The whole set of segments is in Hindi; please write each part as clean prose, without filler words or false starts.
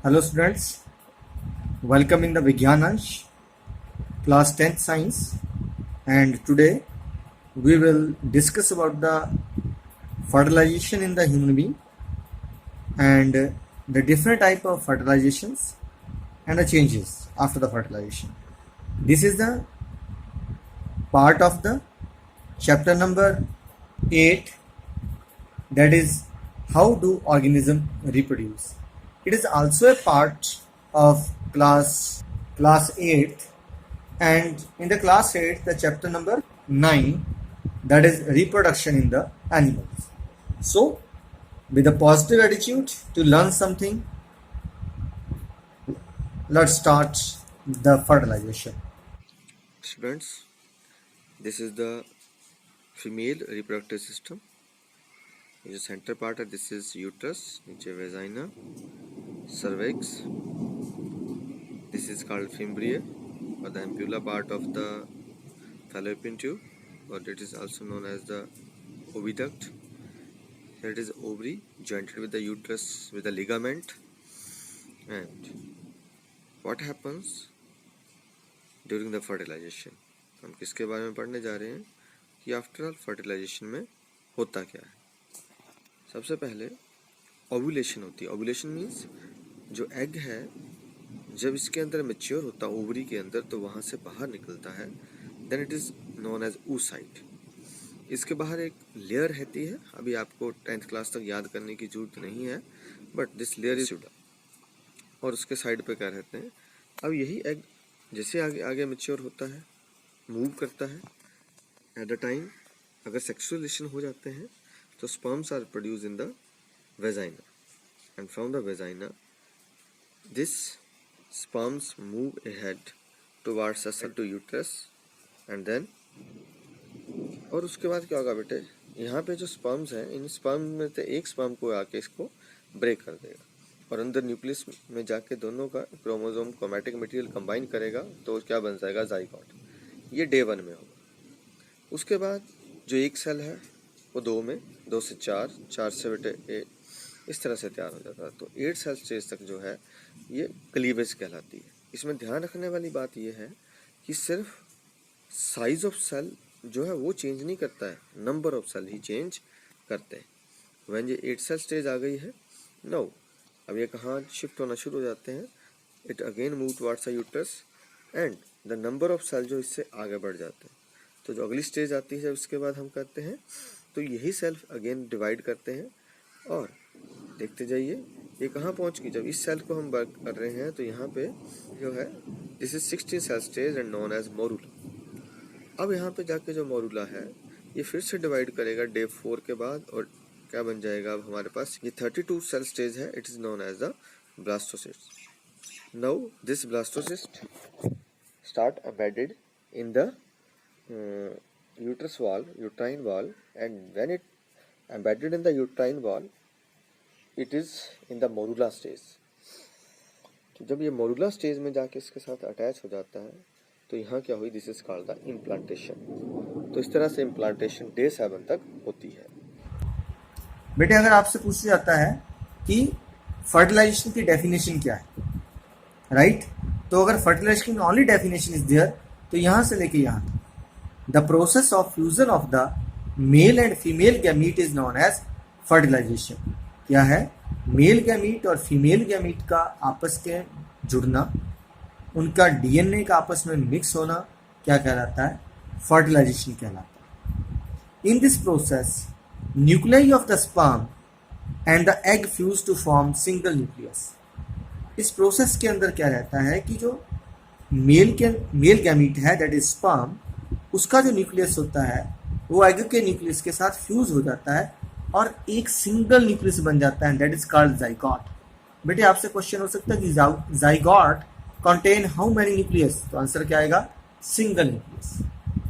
Hello students, welcome in the Vigyanansh, class 10th science, and today we will discuss about the fertilization in the human being and the different type of fertilizations and the changes after the fertilization. This is the part of the chapter number 8, that is how do organisms reproduce. It is also a part of class 8, and in the class 8 the chapter number 9, that is reproduction in the animals. So with a positive attitude to learn something, let's start the fertilization. Students, this is the female reproductive system. ये जो सेंटर पार्ट है, दिस इज यूट्रस, नीचे vagina, cervix, this is called fimbria और the ampulla part of the fallopian tube, or it is also known as the oviduct. Here it is ovary jointed with the uterus with a ligament. And what happens during the fertilization? हम किसके बारे में पढ़ने जा रहे हैं कि आफ्टर ऑल फर्टिलाइजेशन में होता क्या है। सबसे पहले ओव्यूलेशन होती है। ओव्यूलेशन मीन्स जो एग है जब इसके अंदर मैच्योर होता है ओवरी के अंदर, तो वहाँ से बाहर निकलता है, then it is known as oocyte। इसके बाहर एक लेयर रहती है, अभी आपको 10th क्लास तक याद करने की जरूरत नहीं है, बट दिस लेयर इज सुडा, और उसके साइड पे क्या रहते हैं। अब यही एग जैसे आगे आगे मैच्योर होता है, मूव करता है, एट द टाइम अगर सेक्सुअल रिलेशन हो जाते हैं तो sperms are produced in the vagina, and from the vagina this sperms move ahead towards the cell to uterus, and then और उसके बाद क्या होगा बेटे, यहाँ पे जो स्पर्म्स हैं, इन स्पर्म में से एक स्पर्म को आके इसको ब्रेक कर देगा और अंदर न्यूक्लियस में जाके दोनों का क्रोमोसोम क्रोमैटिक मटेरियल कंबाइन करेगा, तो क्या बन जाएगा, जाइगोट। ये डे 1 में होगा। उसके बाद जो एक सेल है वो 2 में, 2 से 4, 4 से बेटे इस तरह से तैयार हो जाता है। तो 8 सेल स्टेज तक जो है ये क्लीवेज कहलाती है। इसमें ध्यान रखने वाली बात ये है कि सिर्फ साइज ऑफ सेल जो है वो चेंज नहीं करता है, नंबर ऑफ सेल ही चेंज करते हैं। व्हेन ये 8 सेल स्टेज आ गई है, नो अब ये कहाँ शिफ्ट होना शुरू हो जाते हैं, it again move towards the uterus and the number of cell जो इससे आगे बढ़ जाते हैं। तो जो अगली स्टेज आती है जब इसके बाद हम करते हैं तो यही सेल अगेन डिवाइड करते हैं, और देखते जाइए ये कहाँ पहुँच गई। जब इस सेल को हम वर्क कर रहे हैं तो यहाँ पे जो है this is 16 cell stage and known as morula. अब यहाँ पे जाके जो मोरूला है ये फिर से डिवाइड करेगा डे 4 के बाद, और क्या बन जाएगा अब हमारे पास ये 32 सेल स्टेज है, it is known as the blastocyst. Now this blastocyst start embedded in the uterine wall, and when it embedded in the uterine wall, it is in the morula stage. तो जब ये मोरूला स्टेज में जाके इसके साथ अटैच हो जाता है तो यहाँ क्या हुई, this is called the implantation. तो इस तरह से इम्प्लांटेशन डे 7 तक होती है। बेटे अगर आपसे पूछा जाता है कि फर्टिलाइजेशन की डेफिनेशन क्या है, राइट, तो अगर फर्टिलाइजेशन की ओनली डेफिनेशन इज देयर, तो यहाँ से लेके यहाँ तक the process of fusion of the male and female gamete is known as fertilization। क्या है, मेल गैमीट और फीमेल गैमीट का आपस के जुड़ना, उनका डीएनए का आपस में मिक्स होना क्या कहलाता है, फर्टिलाइजेशन कहलाता है। In this process nuclei of the sperm and the egg fuse to form single nucleus. इस प्रोसेस के अंदर क्या रहता है कि जो मेल गैमीट है, दैट इज स्पर्म, उसका जो न्यूक्लियस होता है वो एग के न्यूक्लियस के साथ फ्यूज हो जाता है और एक सिंगल न्यूक्लियस बन जाता है, दैट इज कॉल्ड जाइगोट। बेटे आपसे क्वेश्चन हो सकता है कि zygote contain how many nucleus, तो आंसर क्या आएगा, सिंगल न्यूक्लियस,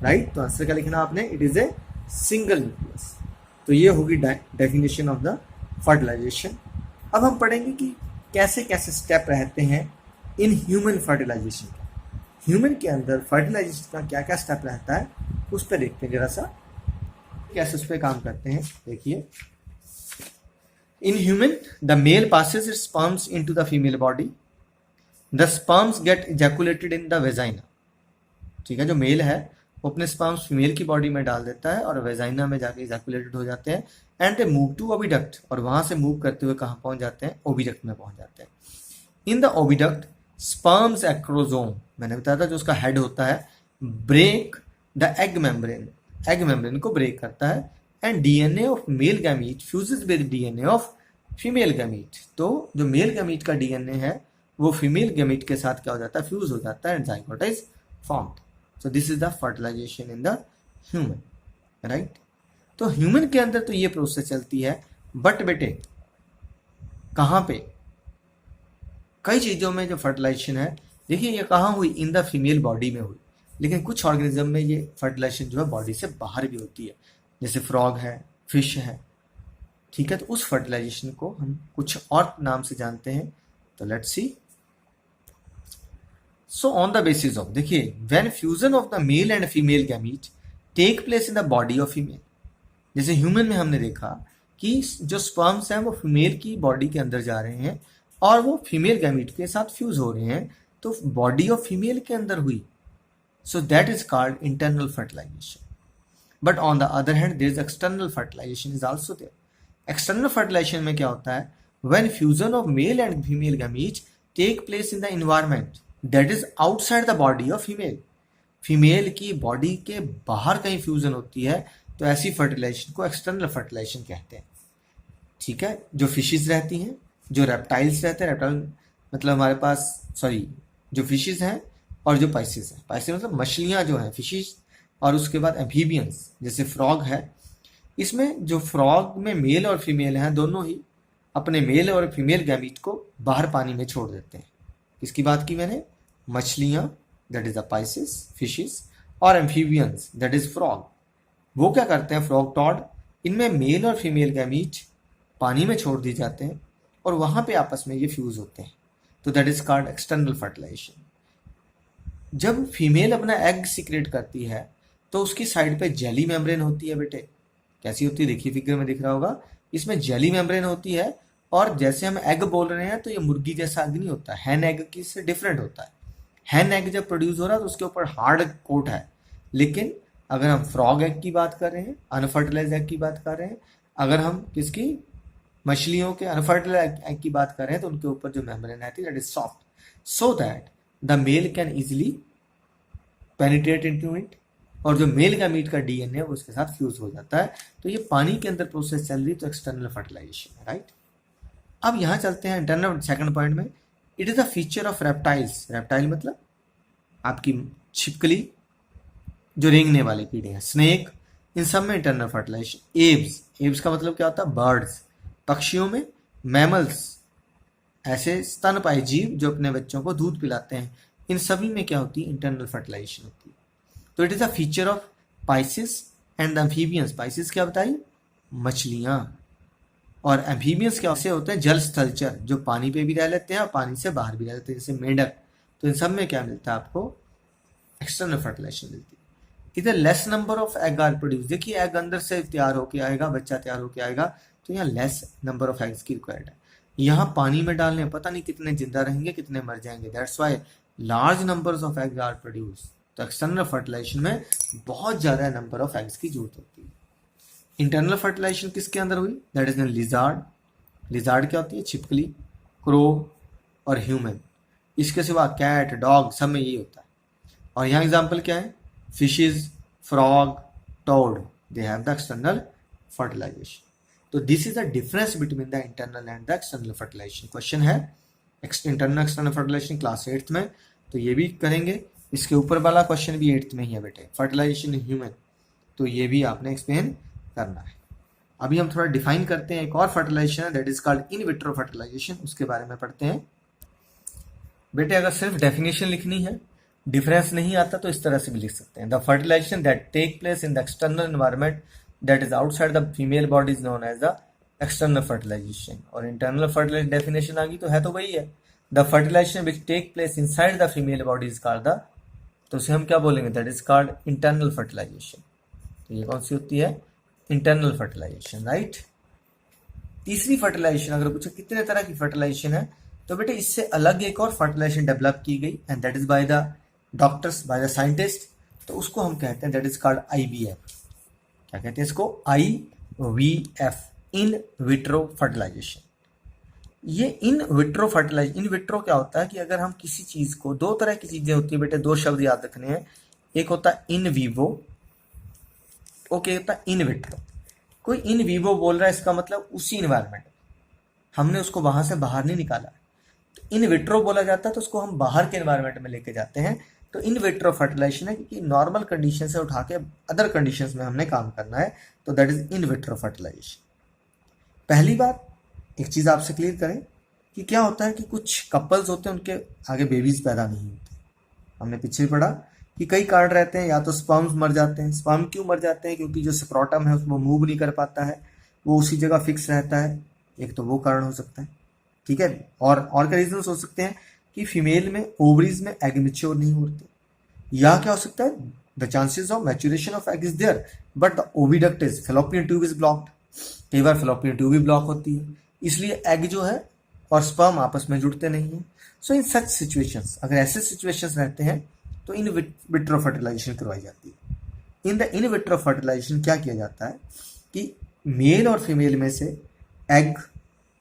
राइट। तो आंसर क्या लिखना आपने, it is a single nucleus. तो ये होगी डेफिनेशन ऑफ द फर्टिलाइजेशन। अब हम पढ़ेंगे कि कैसे कैसे स्टेप रहते हैं इन ह्यूमन फर्टिलाइजेशन। ह्यूमन के अंदर फर्टिलाइजेशन का क्या क्या स्टेप रहता है उस पर देखते हैं जरा सा, कैसे उस पर काम करते हैं। देखिए, In human, the male passes its sperms into the female body. The sperms get ejaculated in the vagina. ठीक है, जो मेल है वो अपने स्पर्म्स फीमेल की बॉडी में डाल देता है और वेजाइना में जाके इजैकुलेटेड हो जाते हैं and they move to oviduct, और वहां से मूव करते हुए कहाँ पहुंच जाते हैं? ओविडक्ट में पहुंच जाते हैं. In the oviduct sperms acrosome, मैंने बताया था जो उसका हेड होता है, ब्रेक द एग मेम्ब्रेन को ब्रेक करता है and DNA of male gamete fuses with DNA of female gamete. तो जो मेल गैमीट का डीएनए है वो फीमेल गैमीट के साथ क्या हो जाता है? फ्यूज हो जाता है and zygote is formed. So this is the fertilization in the human, right? तो ह्यूमन के अंदर तो ये प्रोसेस चलती है, बट बेटे कहाँ पे? कई चीजों में जो फर्टिलाइजेशन है, देखिए ये कहाँ हुई? इन द फीमेल बॉडी में हुई, लेकिन कुछ ऑर्गेनिज्म में ये फर्टिलाइजेशन जो है बॉडी से बाहर भी होती है, जैसे फ्रॉग है, फिश है. ठीक है, तो उस फर्टिलाइजेशन को हम कुछ और नाम से जानते हैं. तो let's see. So on the basis of, देखिए, when fusion of the male and female gamete take place in the body of female, जैसे ह्यूमन में हमने देखा कि जो स्पर्म्स हैं वो फीमेल की बॉडी के अंदर जा रहे हैं और वो फीमेल गैमीट के साथ फ्यूज हो रहे हैं, तो बॉडी ऑफ फीमेल के अंदर हुई. So that is called internal fertilisation. But on the other hand there is external fertilisation is also there. External fertilisation में क्या होता है? When fusion of male and female gamete take place in the environment that is outside the body of female. Female की बॉडी के बाहर कहीं फ्यूजन होती है, तो ऐसी फर्टिलाइजेशन को एक्सटर्नल फर्टिलाइजेशन कहते हैं. ठीक है, जो फिशेज रहती हैं, जो रेप्टाइल्स रहते हैं, रेप्टाइल मतलब हमारे पास, सॉरी, जो फिशेज हैं और जो पाइसेस हैं, पाइसेस मतलब मछलियां जो हैं, फिशेज, और उसके बाद एम्फीबियंस जैसे फ्रॉग है. इसमें जो फ्रॉग में मेल और फीमेल हैं, दोनों ही अपने मेल और फीमेल गैमीट को बाहर पानी में छोड़ देते हैं. किसकी बात की मैंने? मछलियां, that is the Pisces, fishes, और एम्फीबियंस दैट इज फ्रॉग. वो क्या करते हैं? फ्रॉग टॉड, इनमें मेल और फीमेल गैमीट पानी में छोड़ दिए जाते हैं और वहां पे आपस में ये फ्यूज होते हैं. तो that is called external fertilisation. जब फीमेल अपना एग सीक्रेट करती है तो उसकी साइड पे जेली मेम्ब्रेन होती है. बेटे कैसी होती है? देखिए फिगर में दिख रहा होगा, इसमें जेली मेम्ब्रेन होती है. और जैसे हम एग बोल रहे हैं तो ये मुर्गी जैसा एग नहीं होता, हैन एग की से डिफरेंट होता है. हैन एग जब प्रोड्यूस हो रहा है तो उसके ऊपर हार्ड कोट है. लेकिन अगर हम फ्रॉग एग की बात कर रहे हैं, अनफर्टिलाइज एग की बात कर रहे हैं, अगर हम किसकी, मछलियों के अनफर्टिलाइज एग की बात कर रहे हैं, तो उनके ऊपर जो मेम्ब्रेन रहती है that is soft, so that the mail can easily penetrate into it, और जो मेल का मीट का डीएनए वो उसके साथ फ्यूज हो जाता है. तो ये पानी के अंदर प्रोसेस चल रही है, तो एक्सटर्नल फर्टिलाइजेशन है, राइट. अब यहां चलते हैं इंटरनल सेकंड पॉइंट में. It is a feature of reptiles. Reptile मतलब आपकी छिपकली, जो रेंगने वाले कीड़े हैं, स्नेक, इन सब में इंटरनल फर्टिलाइजेशन. एब्स का मतलब क्या होता है? बर्ड्स. पक्षियों में मैमल्स, ऐसे स्तनपायी जीव जो अपने बच्चों को दूध पिलाते हैं, इन सभी में क्या होती है? इंटरनल फर्टिलाइजेशन होती है. तो it is a feature of Pisces and the amphibians. Pisces क्या बताई? मछलियां. और एम्फीबियंस क्या से होते हैं? जल स्थलचर, जो पानी पे भी रह लेते हैं और पानी से बाहर भी रह लेते हैं, जैसे मेंढक. तो इन सब में क्या मिलता है आपको? एक्सटर्नल फर्टिलाइजेशन मिलती है. इधर less number of egg are produce. देखिए एग अंदर से तैयार होके आएगा, बच्चा तैयार होके आएगा, तो यहाँ लेस नंबर ऑफ एग्स की रिक्वायर्ड है. यहाँ पानी में डालने पता नहीं कितने जिंदा रहेंगे, कितने मर जाएंगे. That's why large numbers of eggs are produce. तो एक्सटर्नल फर्टिलाइजेशन में बहुत ज्यादा नंबर ऑफ एग्स की जरूरत होती है. इंटरनल फर्टिलाइजेशन किसके अंदर हुई? That is lizard. लिजार्ड क्या होती है? छिपकली, क्रो और ह्यूमन. इसके सिवा कैट, डॉग, सब में यही होता है. और यहाँ एग्जाम्पल क्या है? Fishes, frog, toad, they have the external fertilisation. तो this is the difference between the internal and the external fertilisation. Question है internal external fertilisation class 8th में, तो ये भी करेंगे. इसके ऊपर वाला क्वेश्चन भी 8th में ही है बेटे, फर्टिलाइजेशन इन ह्यूमन, तो ये भी आपने एक्सप्लेन करना है. अभी हम थोड़ा डिफाइन करते हैं. एक और फर्टिलाइजेशन है that is called in vitro fertilization, उसके बारे में पढ़ते हैं. बेटे अगर सिर्फ डेफिनेशन लिखनी है, डिफरेंस नहीं आता, तो इस तरह से भी लिख सकते हैं. The fertilization that take place in the external environment that is outside the female body is known as the external fertilization. और इंटरनल फर्टिलाइजेशन डेफिनेशन आ गई तो है तो वही है. The fertilization which take place inside the female body is called the, तो उसे हम क्या बोलेंगे? That is called internal fertilization. तो ये कौन सी होती है? Internal fertilization, right. तीसरी फर्टिलाइजेशन अगर पूछे कितने तरह की फर्टिलाइजेशन है, तो बेटे इससे अलग एक और फर्टिलाइजेशन डेवलप की गई and that is by the doctors, by the scientist. तो उसको हम कहते हैं दैट इज कॉल्ड IVF। क्या कहते हैं इसको? IVF, in vitro fertilisation. ये in vitro fertilisation, in vitro क्या होता है कि अगर हम किसी चीज को, दो तरह की चीजें होती है बेटे, दो शब्द याद रखने हैं। एक होता है इन वीवो, ओके, होता है इन विट्रो। कोई इन वीवो बोल रहा है, इसका मतलब उसी इन्वायरमेंट, हमने उसको वहां से बाहर नहीं निकाला। तो इन विट्रो बोला जाता है, तो उसको हम बाहर के एनवायरमेंट में लेके जाते हैं। तो इन विट्रो फर्टिलाइजेशन है, क्योंकि नॉर्मल कंडीशन से उठा के अदर कंडीशंस में हमने काम करना है, तो that is in vitro fertilization. पहली बात एक चीज आपसे क्लियर करें कि क्या होता है कि कुछ कपल्स होते हैं, उनके आगे बेबीज पैदा नहीं होते। हमने पीछे पढ़ा कि कई कारण रहते हैं, या तो स्पर्म्स मर जाते हैं। स्पर्म क्यों मर जाते हैं? क्योंकि जो स्क्रोटम है उसको मूव नहीं कर पाता है, वो उसी जगह फिक्स रहता है। एक तो वो कारण हो सकता है, ठीक है। और क्या रीजन हो सकते हैं कि फीमेल में ओवरीज में एग मेच्योर नहीं होते, या क्या हो सकता है the chances of maturation of egg is there but the oviduct is, fallopian tube is blocked. कई बार फैलोपियन ट्यूब भी ब्लॉक होती है, इसलिए एग जो है और स्पर्म आपस में जुड़ते नहीं है। सो इन सच सिचुएशंस, अगर ऐसे सिचुएशंस रहते हैं तो इन विट्रो फर्टिलाइजेशन करवाई जाती है। In the in vitro fertilization क्या किया जाता है कि मेल और फीमेल में से एग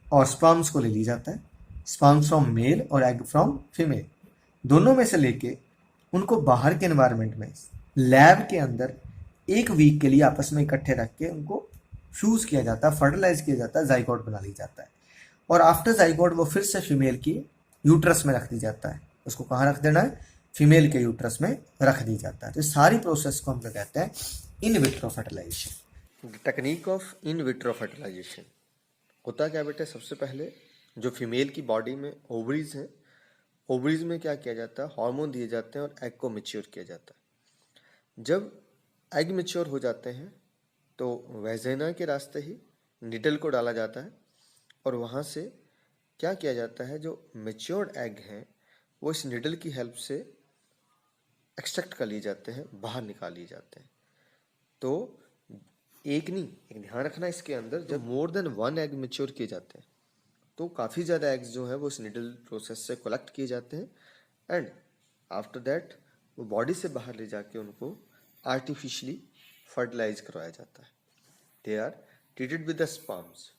और स्पर्म्स को ले लिया जाता है, स्पर्म्स फ्रॉम मेल और एग फ्रॉम फीमेल, दोनों में से लेके उनको बाहर के एनवायरनमेंट में लैब के अंदर एक वीक के लिए आपस में इकट्ठे रख के उनको फ्यूज किया जाता है, फर्टिलाइज किया जाता है, जाइगोट बना लिया जाता है। और आफ्टर जाइगोट वो फिर से फीमेल की यूट्रस में रख दी जाता है। उसको कहाँ रख देना है? फीमेल के यूट्रस में रख दी जाता है। तो सारी प्रोसेस को हम लोग कहते हैं in vitro fertilization. Technique of in vitro fertilization होता क्या बेटे? सबसे पहले जो फीमेल की बॉडी में ओवरीज हैं, ओवरीज में क्या किया जाता है? हार्मोन दिए जाते हैं और एग को मैच्योर किया जाता है। जब एग मैच्योर हो जाते हैं तो वेजाइना के रास्ते ही निडल को डाला जाता है, और वहाँ से क्या किया जाता है? जो मैच्योर्ड एग हैं वो इस निडल की हेल्प से एक्सट्रैक्ट कर लिए जाते हैं, बाहर निकाल लिए जाते हैं। तो एक नहीं, एक ध्यान रखना इसके अंदर, जब more than one egg mature किए जाते हैं तो काफ़ी ज़्यादा एग्स जो है वो इस निडल प्रोसेस से कलेक्ट किए जाते हैं, एंड आफ्टर दैट वो बॉडी से बाहर ले जाके उनको आर्टिफिशियली फर्टिलाइज करवाया जाता है। They are treated with the sperms.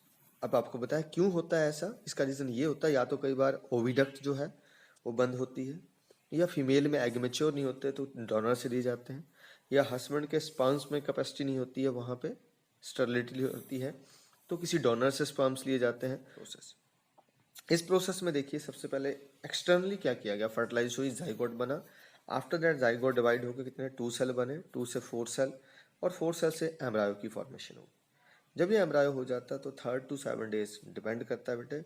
अब आपको बताया क्यों होता है ऐसा। इसका रीज़न ये होता है, या तो कई बार ओविडक्ट जो है वो बंद होती है, या फीमेल में एग मैच्योर नहीं होते तो डोनर से दिए जाते हैं, या हस्बैंड के स्पर्म्स में कैपेसिटी नहीं होती है, वहाँ पे स्टेरिलिटी होती है, तो किसी डोनर से स्पर्म्स लिए जाते हैं। प्रोसेस, इस प्रोसेस में देखिए सबसे पहले एक्सटर्नली क्या किया गया? फर्टिलाइज हुई, जाइगोट बना। आफ्टर दैट जाइगोट डिवाइड होकर कितने 2 सेल बने, 2 से 4 सेल, और 4 सेल से एम्ब्रायो की फॉर्मेशन हो। जब ये एम्ब्रायो हो जाता है तो 3 to 7 डेज डिपेंड करता है बेटे।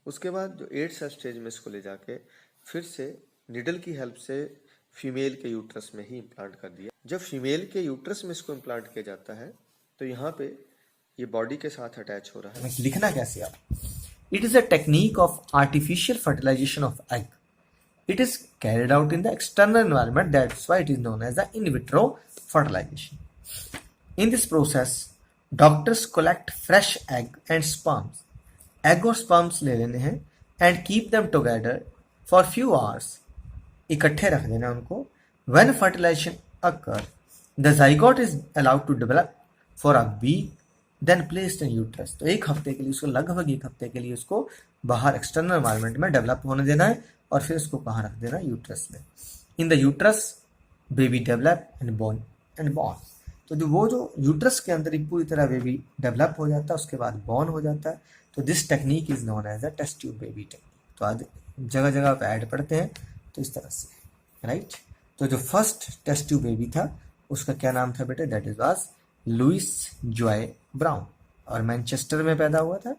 उसके बाद जो 8 सेल स्टेज में इसको ले जाके फिर से निडल की हेल्प से फीमेल के यूट्रस में ही इम्प्लांट कर दिया। जब फीमेल के यूट्रस में इसको इम्प्लांट किया जाता है तो यहाँ पे ये बॉडी के साथ अटैच हो रहा है। लिखना कैसे आप? It is a technique of artificial fertilization of egg. It is carried out in the external environment. That's why it is known as the in vitro fertilization. In this process, doctors collect fresh egg and sperms. Egg और sperms ले लेने हैं and keep them together for few hours. इकट्ठे रख देना उनको. When fertilization occur, the zygote is allowed to develop for a week, then placed in uterus. तो एक हफ्ते के लिए उसको, लगभग एक हफ्ते के लिए उसको बाहर एक्सटर्नल एनवायरनमेंट में डेवलप होने देना है, और फिर उसको कहाँ रख देना? यूट्रस में. In the uterus baby develop and born. तो जो यूट्रस के अंदर एक पूरी तरह बेबी डेवलप हो जाता है, उसके बाद बॉर्न हो जाता है. तो this technique is known as a test tube baby technique. तो आज जगह जगह पे ऐड पढ़ते हैं तो इस तरह से, राइट. तो जो फर्स्ट टेस्ट ट्यूब बेबी था उसका क्या नाम था बेटे? That is was Louise Joy Brown, और मैनचेस्टर में पैदा हुआ था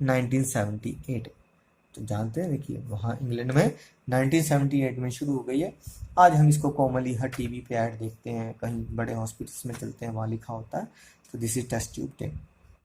1978. तो जानते हैं, देखिए वहाँ इंग्लैंड में 1978 में शुरू हो गई है. आज हम इसको कॉमनली हर टीवी पे ऐड देखते हैं, कहीं बड़े हॉस्पिटल्स में चलते हैं, वहाँ लिखा होता है. तो this is test tube technique.